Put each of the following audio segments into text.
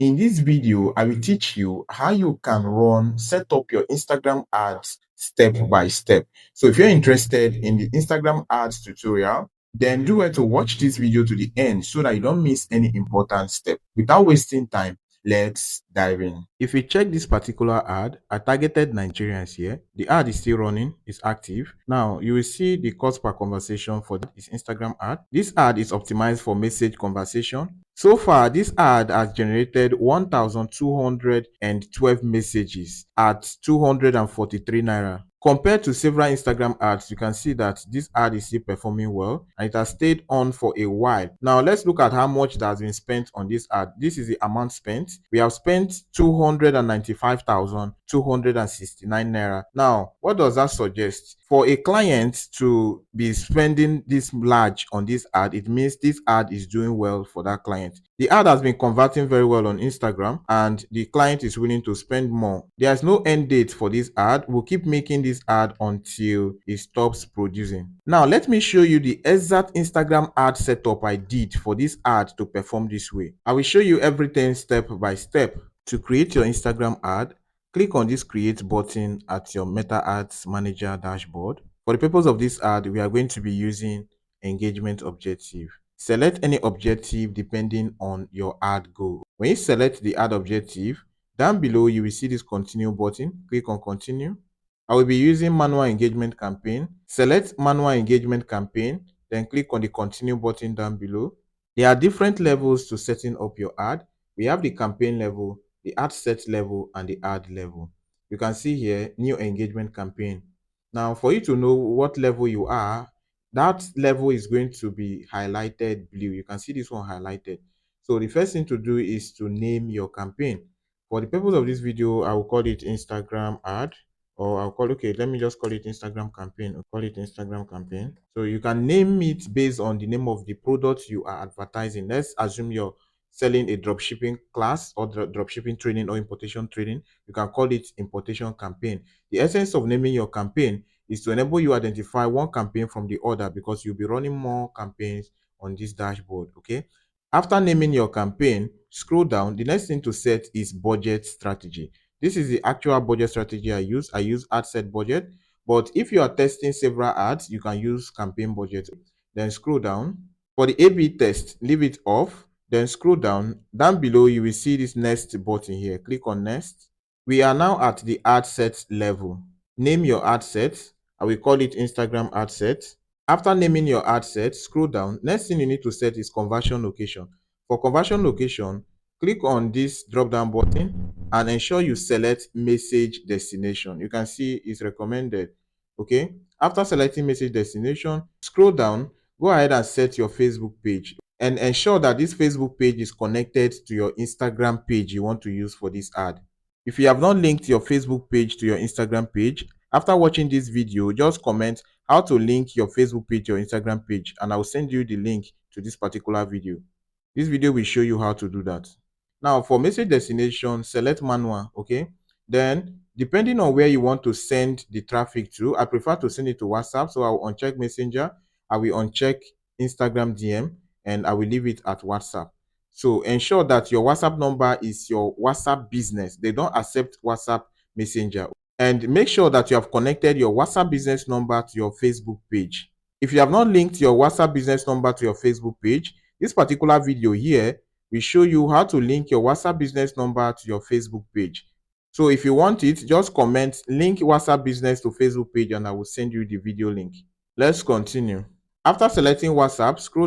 In this video, I will teach you how you can set up your Instagram ads step by step. So if you're interested in the Instagram ads tutorial, then do well to watch this video to the end so that you don't miss any important step. Without wasting time, let's dive in. If you check this particular ad, I targeted Nigerians here. The ad is still running, it's active. Now you will see the cost per conversation for this Instagram ad. This ad is optimized for message conversation. So far, this ad has generated 1,212 messages at 243 naira. Compared to several Instagram ads, you can see that this ad is still performing well and it has stayed on for a while. Now, let's look at how much that has been spent on this ad. This is the amount spent. We have spent 295,269 naira. Now, what does that suggest? For a client to be spending this large on this ad, it means this ad is doing well for that client. The ad has been converting very well on Instagram and the client is willing to spend more. There's no end date for this ad. We'll keep making this ad until it stops producing. Now, let me show you the exact Instagram ad setup I did for this ad to perform this way. I will show you everything step by step. To create your Instagram ad, click on this create button at your Meta Ads Manager dashboard. For the purpose of this ad, we are going to be using engagement objective. Select any objective depending on your ad goal. When you select the ad objective, down below you will see this continue button. Click on continue. I will be using manual engagement campaign. Select manual engagement campaign, then click on the continue button down below. There are different levels to setting up your ad. We have the campaign level, the ad set level, and the ad level. You can see here, new engagement campaign. Now, for you to know what level you are, that level is going to be highlighted blue. You can see this one highlighted. So the first thing to do is to name your campaign. For the purpose of this video, I will call it Instagram ad, or I'll call, okay, let me just call it Instagram campaign. I'll call it Instagram campaign. So you can name it based on the name of the product you are advertising. Let's assume you're selling a dropshipping class or dropshipping training or importation training. You can call it importation campaign. The essence of naming your campaign is to enable you identify one campaign from the other, because you'll be running more campaigns on this dashboard. Okay, after naming your campaign, scroll down. The next thing to set is budget strategy. This is the actual budget strategy I use ad set budget, but if you are testing several ads, you can use campaign budget. Then scroll down. For the A/B test, leave it off. Then scroll down below, you will see this next button here. Click on next. We are now at the ad set level. Name your ad set. I will call it Instagram ad set. After naming your ad set, scroll down. Next thing you need to set is conversion location. For conversion location, click on this drop down button and ensure you select message destination. You can see it's recommended. Okay, after selecting message destination, scroll down, go ahead and set your Facebook page and ensure that this Facebook page is connected to your Instagram page you want to use for this ad. If you have not linked your Facebook page to your Instagram page, after watching this video, just comment how to link your Facebook page to your Instagram page and I will send you the link to this particular video. This video will show you how to do that. Now, for message destination, select manual. Okay, then depending on where you want to send the traffic to, I prefer to send it to WhatsApp, so I will uncheck Messenger, I will uncheck Instagram DM, and I will leave it at WhatsApp. So ensure that your WhatsApp number is your WhatsApp business. They don't accept WhatsApp Messenger. And make sure that you have connected your WhatsApp business number to your Facebook page. If you have not linked your WhatsApp business number to your Facebook page, this particular video here will show you how to link your WhatsApp business number to your Facebook page. So if you want it, just comment link WhatsApp business to Facebook page and I will send you the video link. Let's continue. After selecting WhatsApp, scroll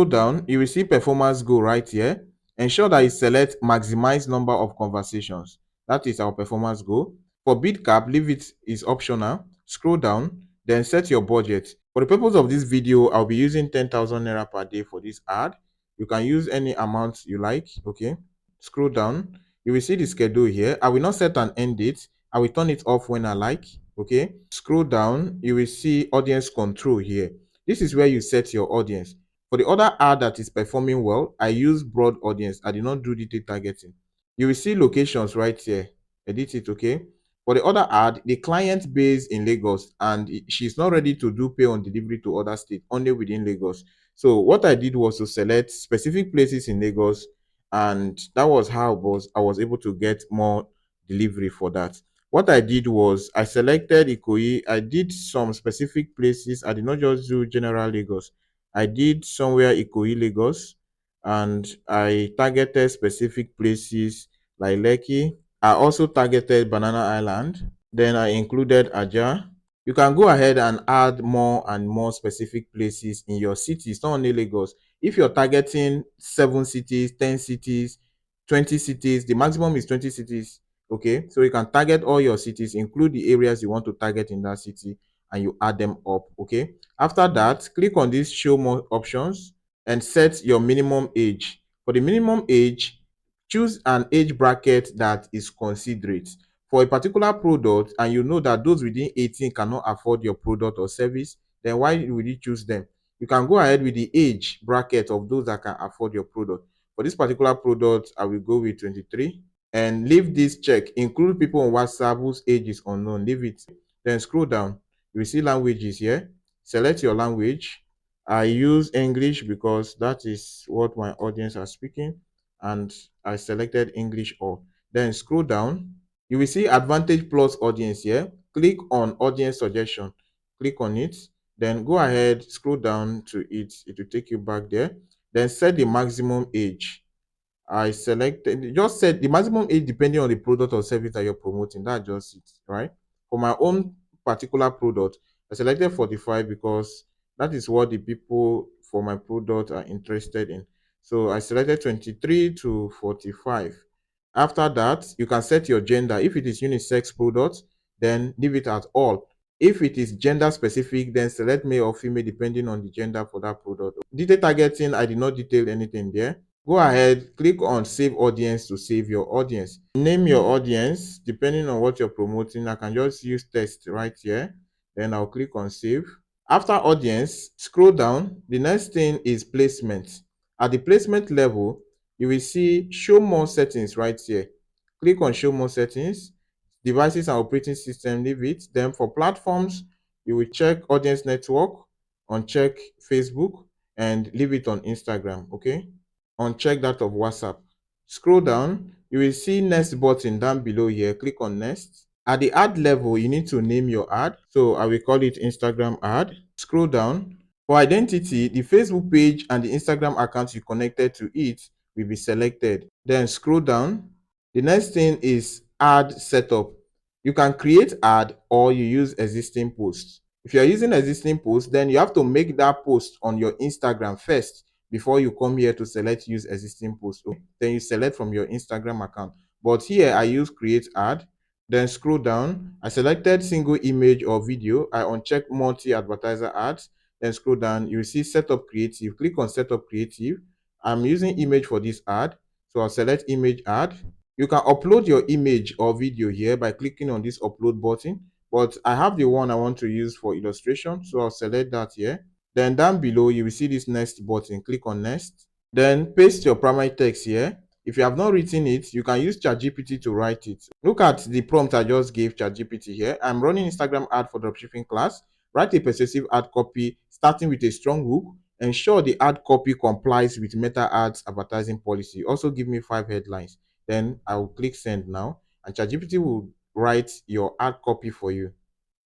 down, you will see performance goal right here. Ensure that you select maximize number of conversations. That is our performance goal. For bid cap, leave it is optional. Scroll down, then set your budget. For the purpose of this video, I'll be using 10,000 naira per day for this ad. You can use any amount you like. Okay, scroll down, you will see the schedule here. I will not set an end date. I will turn it off when I like. Okay, scroll down, you will see audience control here. This is where you set your audience. For the other ad that is performing well, I use broad audience. I did not do detailed targeting. You will see locations right here. Edit it. Okay, for the other ad, the client based in Lagos and she's not ready to do pay on delivery to other states, only within Lagos. So what I did was to select specific places in Lagos and that was how I was able to get more delivery for that. What I did was I selected Ikoyi. I did some specific places. I did not just do general Lagos. I did somewhere Ikoyi, Lagos, and I targeted specific places like Lekki. I also targeted Banana Island. Then I included Aja. You can go ahead and add more and more specific places in your cities, not only Lagos. If you're targeting 7 cities, 10 cities, 20 cities, the maximum is 20 cities. Okay, so you can target all your cities, include the areas you want to target in that city, and you add them up. Okay, after that, click on this show more options and set your minimum age. For the minimum age, choose an age bracket that is considerate for a particular product, and you know that those within 18 cannot afford your product or service. Then why would you choose them? You can go ahead with the age bracket of those that can afford your product. For this particular product, I will go with 23 and leave this check. Include people on WhatsApp whose age is unknown. Leave it. Then scroll down. You will see languages here. Select your language. I use English because that is what my audience are speaking, and I selected English all. Then scroll down. You will see Advantage Plus Audience here. Click on Audience Suggestion. Click on it. Then go ahead, scroll down to it. It will take you back there. Then set the maximum age. I selected, just set the maximum age depending on the product or service that you're promoting. That's just it, right? For my own particular product, I selected 45 because that is what the people for my product are interested in. So I selected 23 to 45. After that, you can set your gender. If it is unisex product, then leave it at all. If it is gender specific, then select male or female depending on the gender for that product. Detail targeting, I did not detail anything there. Go ahead, click on save audience to save your audience. Name your audience depending on what you're promoting. I can just use text right here. Then I'll click on save. After audience, scroll down. The next thing is placement. At the placement level, you will see show more settings right here. Click on show more settings. Devices and operating system, leave it. Then for platforms, you will check audience network, uncheck Facebook, and leave it on Instagram. Okay, uncheck that of WhatsApp. Scroll down, you will see next button down below here. Click on next. At the ad level, you need to name your ad. So I will call it Instagram ad. Scroll down. For identity, the Facebook page and the Instagram account you connected to it will be selected. Then scroll down. The next thing is ad setup. You can create ad or you use existing posts. If you're using existing posts, then you have to make that post on your Instagram first before you come here to select use existing post. Okay? Then you select from your Instagram account. But here I use create ad. Then scroll down. I selected single image or video. I uncheck multi advertiser ads. Then scroll down. You see setup creative. Click on setup creative. I'm using image for this ad. So I'll select image ad. You can upload your image or video here by clicking on this upload button. But I have the one I want to use for illustration. So I'll select that here. Then down below, you will see this next button. Click on next. Then paste your primary text here. If you have not written it, you can use ChatGPT to write it. Look at the prompt I just gave ChatGPT here. I'm running Instagram ad for dropshipping class. Write a persuasive ad copy starting with a strong hook. Ensure the ad copy complies with Meta Ads advertising policy. Also give me 5 headlines. Then I will click send now, and ChatGPT will write your ad copy for you.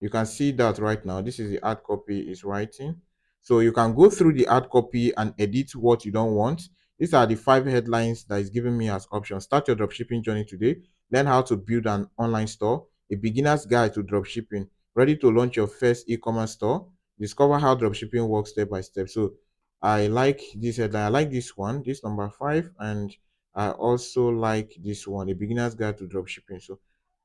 You can see that right now. This is the ad copy it's writing. So you can go through the ad copy and edit what you don't want. These are the 5 headlines that is giving me as options. Start your dropshipping journey today. Learn how to build an online store. A beginner's guide to dropshipping. Ready to launch your first e-commerce store. Discover how dropshipping works step by step. So I like this headline. I like this one, this number 5, and I also like this one, a beginner's guide to dropshipping. So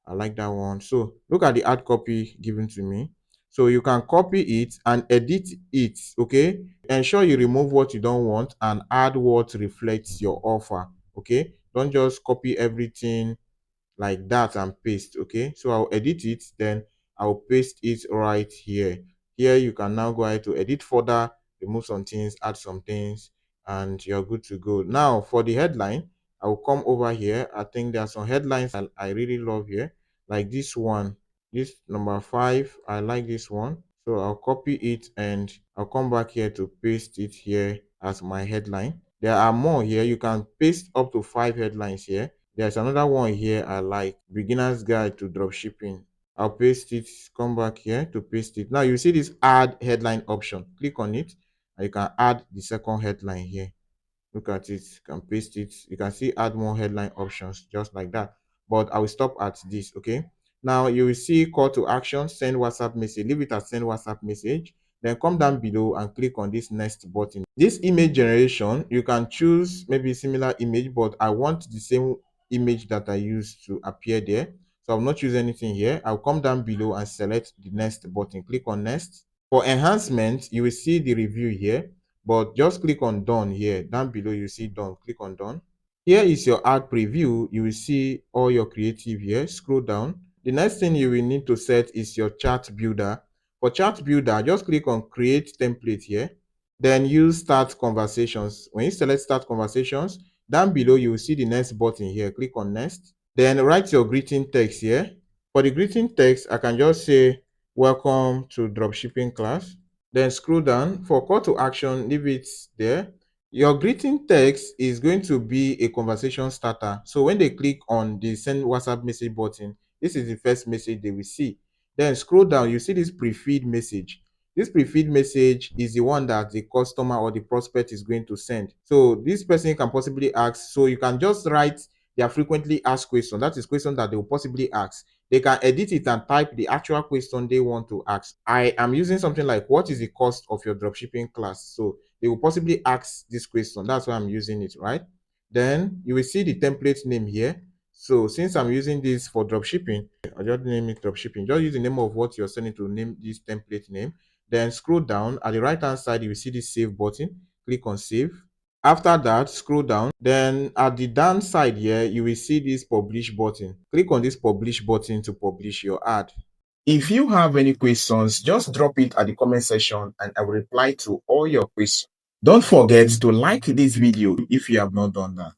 I like that one. So look at the ad copy given to me. So you can copy it and edit it. Okay. Ensure you remove what you don't want and add what reflects your offer. Okay. Don't just copy everything like that and paste. Okay, so I'll edit it, then I'll paste it right here. Here you can now go ahead to edit further, remove some things, add some things, and you're good to go. Now for the headline, I will come over here. I think there are some headlines I really love here, like this one, this number 5. I like this one, so I'll copy it and I'll come back here to paste it here as my headline. There are more here. You can paste up to 5 headlines here. There's another one here I like, beginner's guide to dropshipping. I'll paste it, come back here to paste it. Now you see this add headline option. Click on it and you can add the second headline here. Look at it, you can paste it. You can see add more headline options just like that. But I will stop at this, okay? Now you will see call to action, send WhatsApp message. Leave it as send WhatsApp message. Then come down below and click on this next button. This image generation, you can choose maybe similar image, but I want the same image that I used to appear there. So I'll not choose anything here. I'll come down below and select the next button. Click on next. For enhancement, you will see the review here, but just click on done here. Down below, you see done. Click on done. Here is your ad preview. You will see all your creative here. Scroll down. The next thing you will need to set is your chart builder. For chart builder, just click on create template here. Then use start conversations. When you select start conversations, down below you will see the next button here. Click on next. Then write your greeting text here. For the greeting text, I can just say welcome to dropshipping class. Then scroll down. For call to action, leave it there. Your greeting text is going to be a conversation starter. So when they click on the send WhatsApp message button, this is the first message they will see. Then scroll down, you see this pre-feed message. This pre-feed message is the one that the customer or the prospect is going to send. So this person can possibly ask, so you can just write their frequently asked question. That is question that they will possibly ask. They can edit it and type the actual question they want to ask. I am using something like, what is the cost of your dropshipping class? So they will possibly ask this question. That's why I'm using it, right? Then you will see the template name here. So since I'm using this for dropshipping, I'll just name it dropshipping. Just use the name of what you're sending to name this template name. Then scroll down. At the right hand side, you will see this save button. Click on save. After that, scroll down. Then at the down side here, you will see this publish button. Click on this publish button to publish your ad. If you have any questions, just drop it at the comment section and I will reply to all your questions. Don't forget to like this video if you have not done that.